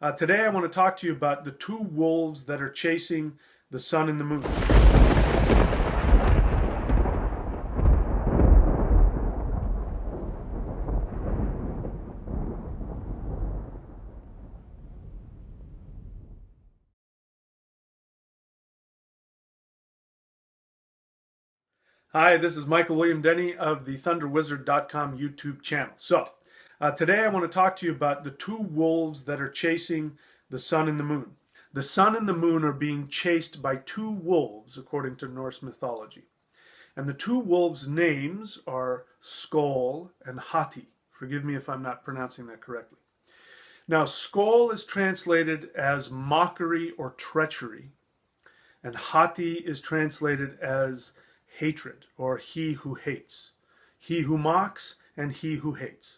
Today I want to talk to you about the two wolves that are chasing the sun and the moon. Hi, this is Michael William Denny of the ThunderWizard.com YouTube channel. Today I want to talk to you about the two wolves that are chasing the sun and the moon. The sun and the moon are being chased by two wolves, according to Norse mythology. And the two wolves' names are Sköll and Hati. Forgive me if I'm not pronouncing that correctly. Now, Sköll is translated as mockery or treachery, and Hati is translated as hatred, or he who hates. He who mocks and he who hates.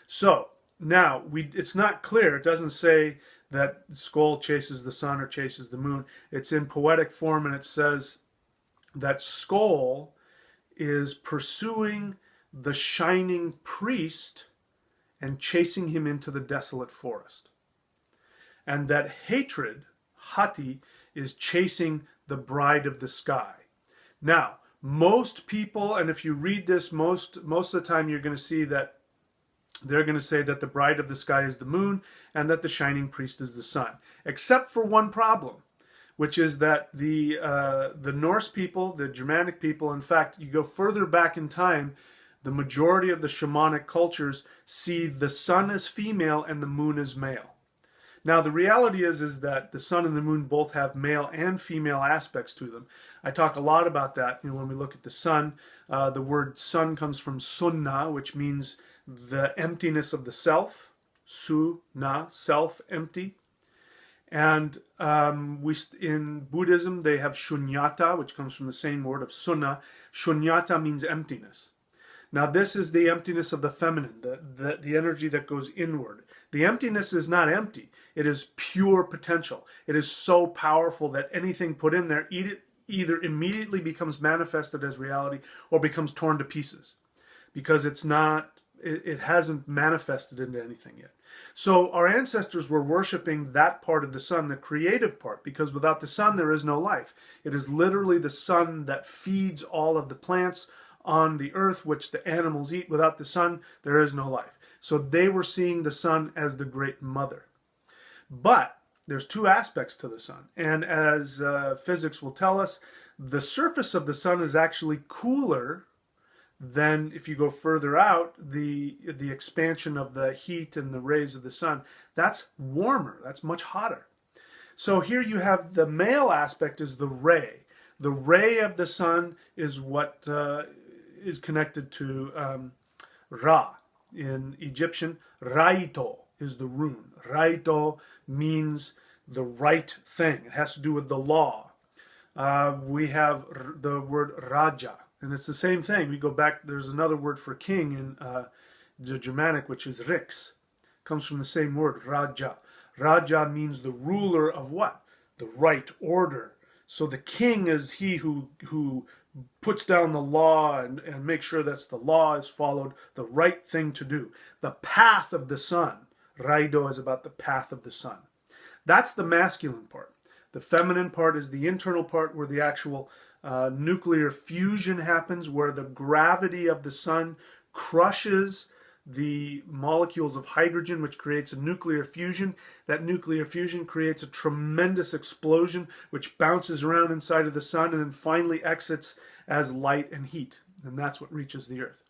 So, now, it's not clear. It doesn't say that Sköll chases the sun or chases the moon. It's in poetic form, and it says that Sköll is pursuing the shining priest and chasing him into the desolate forest. And that hatred, Hati, is chasing the bride of the sky. Now, most people, and if you read this, most of the time you're going to see that they're going to say that the bride of the sky is the moon and that the shining priest is the sun. Except for one problem, which is that the Norse people, the Germanic people, in fact, you go further back in time, the majority of the shamanic cultures see the sun as female and the moon as male. Now, the reality is that the sun and the moon both have male and female aspects to them. I talk a lot about that. When we look at the sun, the word sun comes from sunna, which means the emptiness of the self. Su-na, self, empty. And in Buddhism, they have shunyata, which comes from the same word of sunna. Shunyata means emptiness. Now, this is the emptiness of the feminine, the energy that goes inward. The emptiness is not empty. It is pure potential. It is so powerful that anything put in there either immediately becomes manifested as reality or becomes torn to pieces, because it hasn't manifested into anything yet. So our ancestors were worshiping that part of the sun, the creative part, because without the sun there is no life. It is literally the sun that feeds all of the plants on the earth, which the animals eat. Without the sun, there is no life. So they were seeing the sun as the great mother. But there's two aspects to the sun. And as physics will tell us, the surface of the sun is actually cooler than, if you go further out, the expansion of the heat and the rays of the sun. That's warmer. That's much hotter. So here you have the male aspect is the ray. The ray of the sun is what is connected to Ra. In Egyptian, Raito is the rune. Raito means the right thing. It has to do with the law. We have the word Raja, and it's the same thing. We go back, there's another word for king in the Germanic, which is Rix. It comes from the same word, Raja. Raja means the ruler of what? The right order. So the king is he who puts down the law and makes sure that the law is followed, the right thing to do. The path of the sun. Raido is about the path of the sun. That's the masculine part. The feminine part is the internal part where the actual nuclear fusion happens, where the gravity of the sun crushes the molecules of hydrogen, which creates a nuclear fusion. That nuclear fusion creates a tremendous explosion, which bounces around inside of the sun and then finally exits as light and heat. And that's what reaches the earth.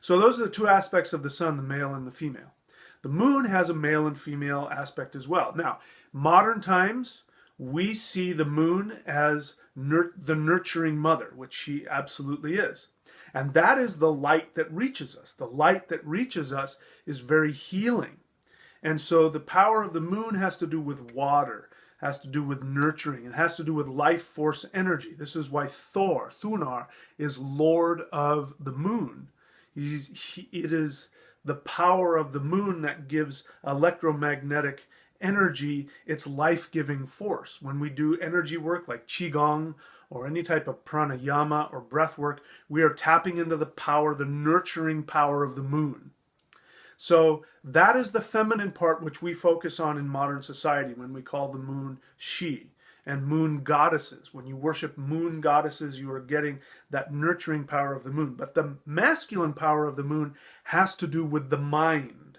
So those are the two aspects of the sun, the male and the female. The moon has a male and female aspect as well. Now, modern times, we see the moon as the nurturing mother, which she absolutely is. And that is the light that reaches us. The light that reaches us is very healing. And so the power of the moon has to do with water, has to do with nurturing, it has to do with life force energy. This is why Thor, Thunar, is Lord of the Moon. It is the power of the moon that gives electromagnetic energy its life-giving force. When we do energy work like Qigong or any type of pranayama or breath work, we are tapping into the power, the nurturing power of the moon. So that is the feminine part which we focus on in modern society when we call the moon she, and moon goddesses. When you worship moon goddesses, you are getting that nurturing power of the moon. But the masculine power of the moon has to do with the mind.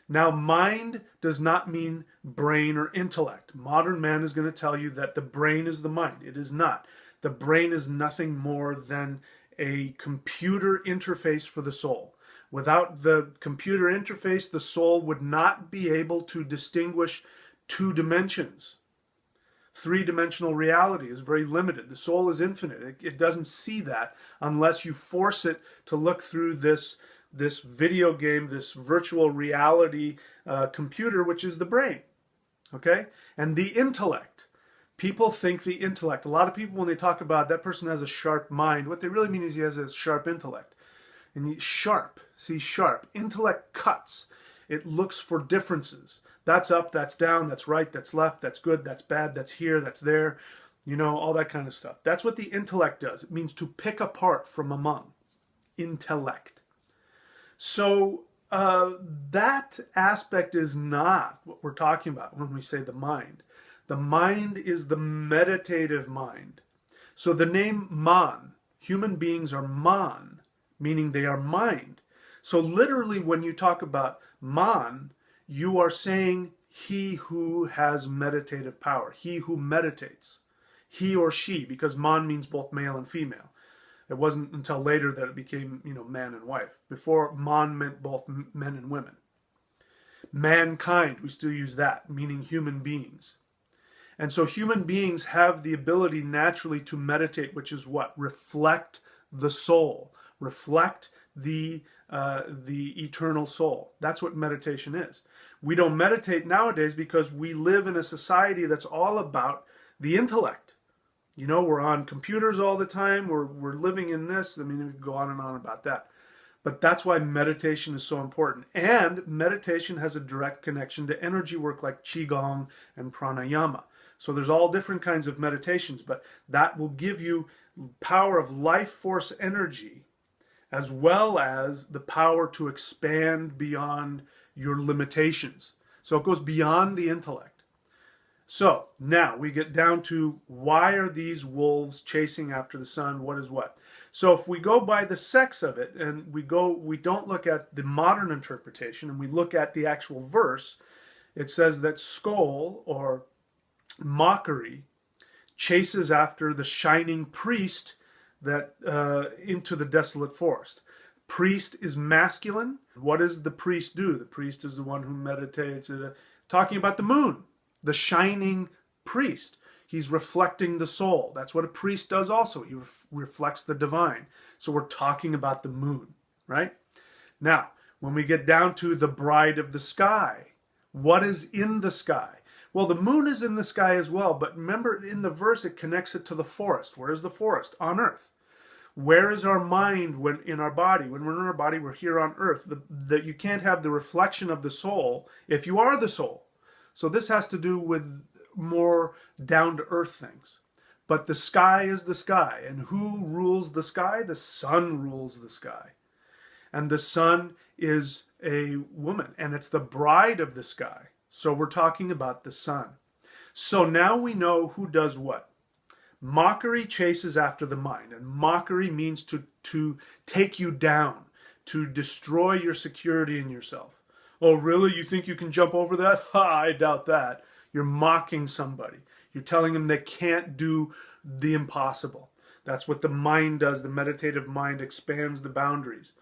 Now, mind does not mean brain or intellect. Modern man is going to tell you that the brain is the mind. It is not. The brain is nothing more than a computer interface for the soul. Without the computer interface, the soul would not be able to distinguish two dimensions. Three-dimensional reality is very limited. The soul is infinite. It doesn't see that unless you force it to look through this video game, this virtual reality computer, which is the brain. Okay? And the intellect. People think the intellect. A lot of people, when they talk about that person has a sharp mind, what they really mean is he has a sharp intellect. And sharp, see, sharp. Intellect cuts. It looks for differences. That's up, that's down, that's right, that's left, that's good, that's bad, that's here, that's there. You know, all that kind of stuff. That's what the intellect does. It means to pick apart from among. Intellect. So that aspect is not what we're talking about when we say the mind. The mind is the meditative mind. So the name man, human beings are man, meaning they are mind. So literally when you talk about man, you are saying he who has meditative power, he who meditates, he or she, because man means both male and female. It wasn't until later that it became, man and wife. Before, man meant both men and women. Mankind, we still use that, meaning human beings. And so human beings have the ability naturally to meditate, which is what? Reflect the soul. Reflect the eternal soul. That's what meditation is. We don't meditate nowadays because we live in a society that's all about the intellect. We're on computers all the time. We're living in this. I mean, we could go on and on about that. But that's why meditation is so important. And meditation has a direct connection to energy work like Qigong and Pranayama. So there's all different kinds of meditations, but that will give you power of life force energy, as well as the power to expand beyond your limitations. So it goes beyond the intellect. So now we get down to, why are these wolves chasing after the sun? What is what? So if we go by the sex of it, and we don't look at the modern interpretation, and we look at the actual verse, it says that Sköll, or Mockery, chases after the shining priest that into the desolate forest. Priest is masculine. What does the priest do? The priest is the one who meditates. Talking about the moon, the shining priest. He's reflecting the soul. That's what a priest does also. He reflects the divine. So we're talking about the moon, right? Now, when we get down to the bride of the sky, what is in the sky? Well, the moon is in the sky as well, but remember in the verse it connects it to the forest. Where is the forest? On earth. Where is our mind when in our body? When we're in our body, we're here on earth. That you can't have the reflection of the soul if you are the soul. So this has to do with more down-to-earth things. But the sky is the sky. And who rules the sky? The sun rules the sky. And the sun is a woman, and it's the bride of the sky. So we're talking about the sun. So now we know who does what. Mockery chases after the mind, and mockery means to take you down, to destroy your security in yourself. Oh, really? You think you can jump over that? Ha, I doubt that. You're mocking somebody. You're telling them they can't do the impossible. That's what the mind does. The meditative mind expands the boundaries.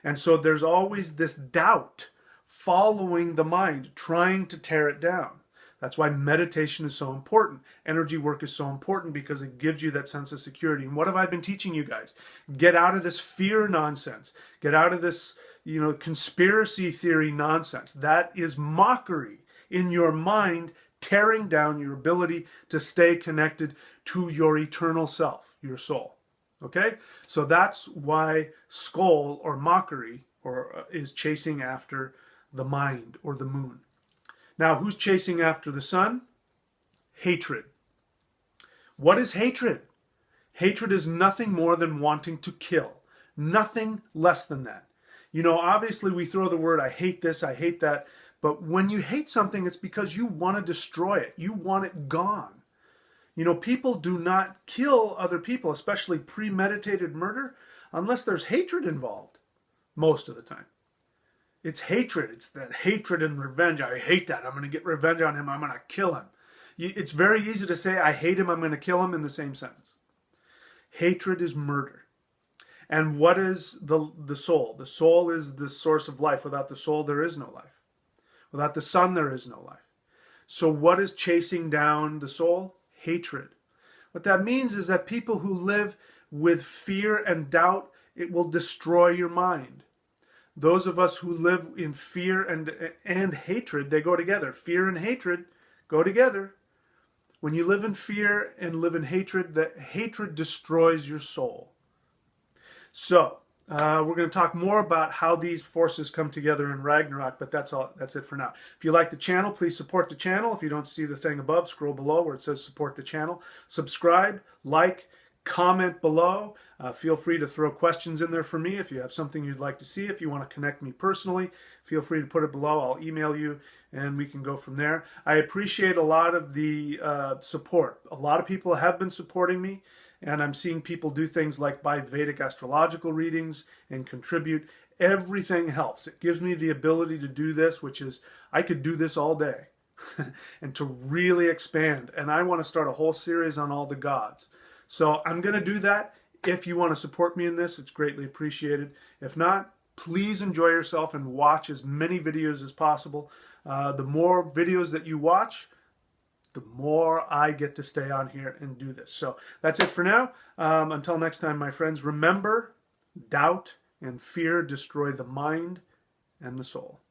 And so there's always this doubt following the mind, trying to tear it down. That's why meditation is so important. Energy work is so important, because it gives you that sense of security. And what have I been teaching you guys? Get out of this fear nonsense. Get out of this, conspiracy theory nonsense. That is mockery in your mind, tearing down your ability to stay connected to your eternal self, your soul. Okay? So that's why Sköll, or mockery, is chasing after the mind, or the moon. Now, who's chasing after the sun? Hatred. What is hatred? Hatred is nothing more than wanting to kill. Nothing less than that. You know, obviously we throw the word, I hate this, I hate that. But when you hate something, it's because you want to destroy it. You want it gone. You know, people do not kill other people, especially premeditated murder, unless there's hatred involved, most of the time. It's hatred. It's that hatred and revenge. I hate that. I'm going to get revenge on him. I'm going to kill him. It's very easy to say, I hate him, I'm going to kill him in the same sentence. Hatred is murder. And what is the soul? The soul is the source of life. Without the soul, there is no life. Without the sun, there is no life. So what is chasing down the soul? Hatred. What that means is that people who live with fear and doubt, it will destroy your mind. Those of us who live in fear and hatred, they go together. Fear and hatred go together. When you live in fear and live in hatred, the hatred destroys your soul. So, we're going to talk more about how these forces come together in Ragnarok, but that's it for now. If you like the channel, please support the channel. If you don't see the thing above, scroll below where it says support the channel. Subscribe, like, comment below. Feel free to throw questions in there for me if you have something you'd like to see. If you want to connect me personally, feel free to put it below. I'll email you and we can go from there. I appreciate a lot of the support. A lot of people have been supporting me, and I'm seeing people do things like buy Vedic astrological readings and contribute. Everything helps. It gives me the ability to do this, which is, I could do this all day and to really expand. And I want to start a whole series on all the gods. So I'm going to do that. If you want to support me in this, it's greatly appreciated. If not, please enjoy yourself and watch as many videos as possible. The more videos that you watch, the more I get to stay on here and do this. So that's it for now. Until next time, my friends, remember, doubt and fear destroy the mind and the soul.